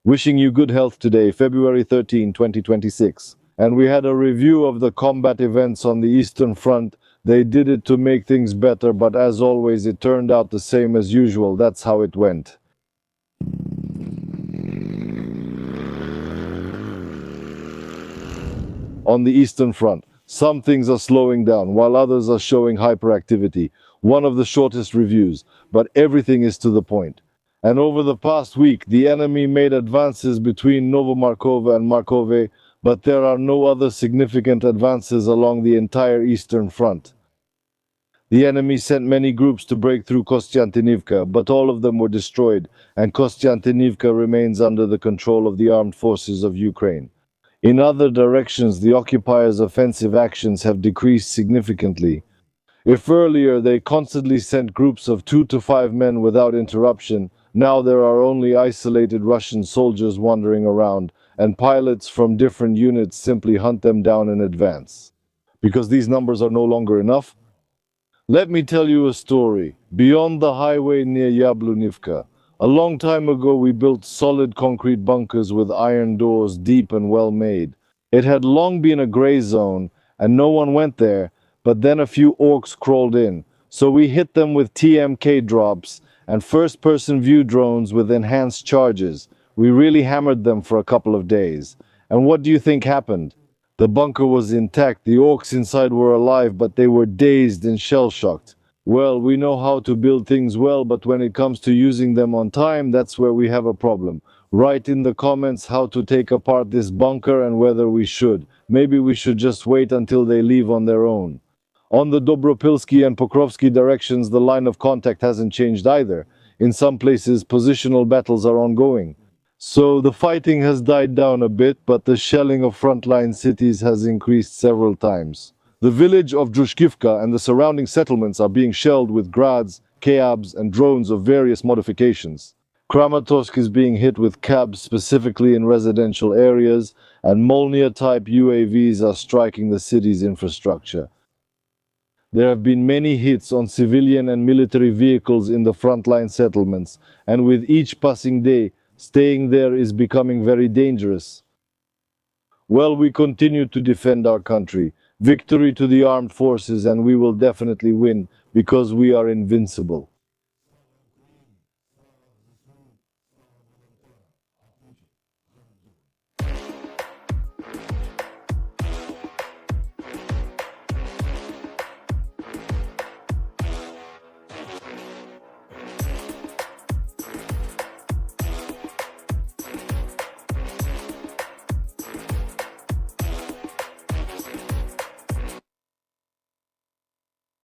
Wishing you good health today, February 13, 2026. And we had a review of the combat events on the Eastern Front. They did it to make things better, but as always, it turned out the same as usual. That's how it went. On the Eastern Front, some things are slowing down, while others are showing hyperactivity. One of the shortest reviews, but everything is to the point. And over the past week, the enemy made advances between Novomarkova and Markove, but there are no other significant advances along the entire Eastern Front. The enemy sent many groups to break through Kostiantynivka, but all of them were destroyed, and Kostiantynivka remains under the control of the armed forces of Ukraine. In other directions, the occupiers' offensive actions have decreased significantly. If earlier they constantly sent groups of 2 to 5 men without interruption, now there are only isolated Russian soldiers wandering around, and pilots from different units simply hunt them down in advance. Because these numbers are no longer enough? Let me tell you a story. Beyond the highway near Yablunivka, a long time ago we built solid concrete bunkers with iron doors, deep and well made. It had long been a gray zone, and no one went there, but then a few orcs crawled in. So we hit them with TMK drops and first-person view drones with enhanced charges. We really hammered them for a couple of days. And what do you think happened? The bunker was intact, the orcs inside were alive, but they were dazed and shell-shocked. Well, we know how to build things well, but when it comes to using them on time, that's where we have a problem. Write in the comments how to take apart this bunker and whether we should. Maybe we should just wait until they leave on their own. On the Dobropilsky and Pokrovsky directions, the line of contact hasn't changed either. In some places, positional battles are ongoing. So the fighting has died down a bit, but the shelling of frontline cities has increased several times. The village of Drushkivka and the surrounding settlements are being shelled with grads, KABs, and drones of various modifications. Kramatorsk is being hit with KABs specifically in residential areas, and Molnia-type UAVs are striking the city's infrastructure. There have been many hits on civilian and military vehicles in the frontline settlements, and with each passing day, staying there is becoming very dangerous. Well, we continue to defend our country. Victory to the armed forces, and we will definitely win because we are invincible.